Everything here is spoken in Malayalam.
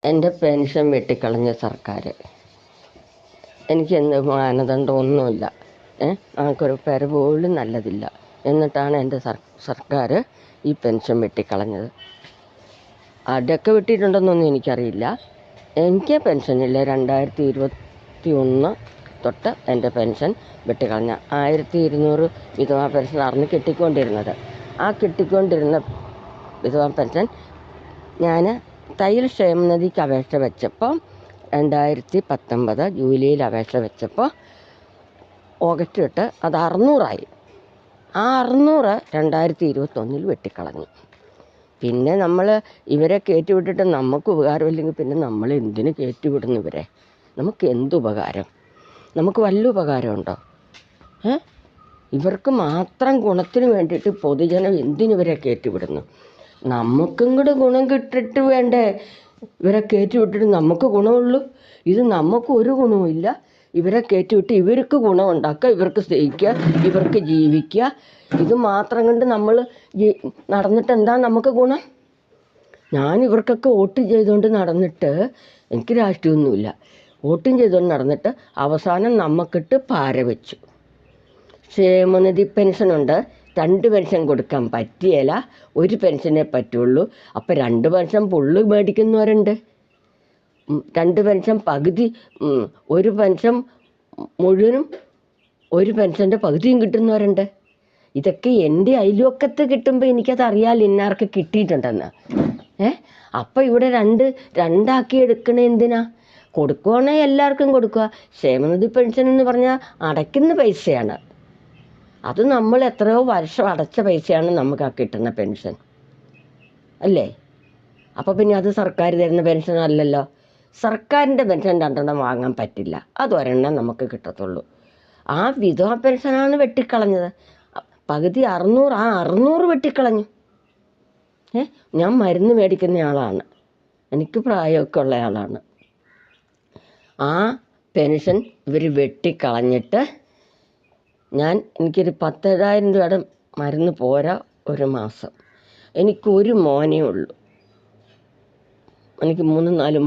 എൻ്റെ പെൻഷൻ വെട്ടിക്കളഞ്ഞ സർക്കാർ. എനിക്കെന്ത് മാനദണ്ഡമൊന്നുമില്ല. നമുക്കൊരു പെര പോലും നല്ലതില്ല. എന്നിട്ടാണ് എൻ്റെ സർക്കാർ ഈ പെൻഷൻ വെട്ടിക്കളഞ്ഞത്. അതൊക്കെ വെട്ടിയിട്ടുണ്ടെന്നൊന്നും എനിക്കറിയില്ല. എനിക്ക് പെൻഷനില്ല. 2021 തൊട്ട് എൻ്റെ പെൻഷൻ വെട്ടിക്കളഞ്ഞ 1200 വിധവാ പെൻഷനായിരുന്നു കിട്ടിക്കൊണ്ടിരുന്നത്. ആ കിട്ടിക്കൊണ്ടിരുന്ന വിധവാ പെൻഷൻ ഞാൻ തയ്യൽ ക്ഷേമനിധിക്ക് അപേക്ഷ വെച്ചപ്പോൾ 2019 ജൂലൈയിൽ അപേക്ഷ വെച്ചപ്പോൾ ഓഗസ്റ്റ് തൊട്ട് അത് 600 ആ 600 2021 വെട്ടിക്കളഞ്ഞു. പിന്നെ നമ്മൾ ഇവരെ കയറ്റിവിട്ടിട്ട് നമുക്ക് ഉപകാരമില്ലെങ്കിൽ പിന്നെ നമ്മൾ എന്തിന് കയറ്റിവിടുന്നു ഇവരെ? നമുക്ക് എന്തുപകാരം? നമുക്ക് വല്ല ഉപകാരമുണ്ടോ? ഇവർക്ക് മാത്രം ഗുണത്തിന് വേണ്ടിയിട്ട് പൊതുജനം എന്തിനിവരെ കയറ്റിവിടുന്നു? നമുക്കും കൂടെ ഗുണം കിട്ടിയിട്ട് വേണ്ടേ ഇവരെ കയറ്റിവിട്ടിട്ട് നമുക്ക് ഗുണമുള്ളൂ? ഇത് നമുക്ക് ഒരു ഗുണവുമില്ല. ഇവരെ കയറ്റിവിട്ട് ഇവർക്ക് ഗുണം ഉണ്ടാക്കുക, ഇവർക്ക് സ്നേഹിക്കുക, ഇവർക്ക് ജീവിക്കുക. ഇത് മാത്രം കൊണ്ട് നമ്മൾ നടന്നിട്ട് എന്താ നമുക്ക് ഗുണം? ഞാൻ ഇവർക്കൊക്കെ വോട്ട് ചെയ്തുകൊണ്ട് നടന്നിട്ട്, എനിക്ക് രാഷ്ട്രീയമൊന്നുമില്ല, വോട്ടും ചെയ്തുകൊണ്ട് നടന്നിട്ട് അവസാനം നമുക്കിട്ട് പാര വെച്ചു. ക്ഷേമനിധി പെൻഷനുണ്ട്, 2 പെൻഷൻ കൊടുക്കാൻ പറ്റിയല്ല, 1 പെൻഷനേ പറ്റുള്ളൂ. അപ്പോൾ 2 പെൻഷൻ പുള്ള് മേടിക്കുന്നവരുണ്ട്, 2 പെൻഷൻ പകുതി, 1 പെൻഷൻ മുഴുവനും 1 പെൻഷൻ്റെ പകുതിയും കിട്ടുന്നവരുണ്ട്. ഇതൊക്കെ എൻ്റെ അയൽവക്കത്ത് കിട്ടുമ്പോൾ എനിക്കത് അറിയാമല്ലോ ഇന്നാർക്ക് കിട്ടിയിട്ടുണ്ടെന്ന്. അപ്പോൾ ഇവിടെ രണ്ടാക്കി എടുക്കണ എന്തിനാ? കൊടുക്കുകയാണെങ്കിൽ എല്ലാവർക്കും കൊടുക്കുക. ക്ഷേമനിധി പെൻഷൻ എന്ന് പറഞ്ഞാൽ അടയ്ക്കുന്ന പൈസയാണ്. അത് നമ്മൾ എത്രയോ വർഷം അടച്ച പൈസയാണ് നമുക്ക് ആ കിട്ടുന്ന പെൻഷൻ അല്ലേ? അപ്പോൾ പിന്നെ അത് സർക്കാർ തരുന്ന പെൻഷൻ അല്ലല്ലോ. സർക്കാരിൻ്റെ പെൻഷൻ 2 വാങ്ങാൻ പറ്റില്ല, അത് 1 നമുക്ക് കിട്ടത്തുള്ളൂ. ആ വിധവാ പെൻഷനാണ് വെട്ടിക്കളഞ്ഞത്. പകുതി 600, ആ 600 വെട്ടിക്കളഞ്ഞു. ഞാൻ മരുന്ന് മേടിക്കുന്ന ആളാണ്, എനിക്ക് പ്രായമൊക്കെ ഉള്ള ആളാണ്. ആ പെൻഷൻ ഇവർ വെട്ടിക്കളഞ്ഞിട്ട് എനിക്കൊരു 10,000 രൂപയുടെ മരുന്ന് പോരാ ഒരു മാസം. എനിക്കൊരു മോനേ ഉള്ളൂ. എനിക്ക് 3-4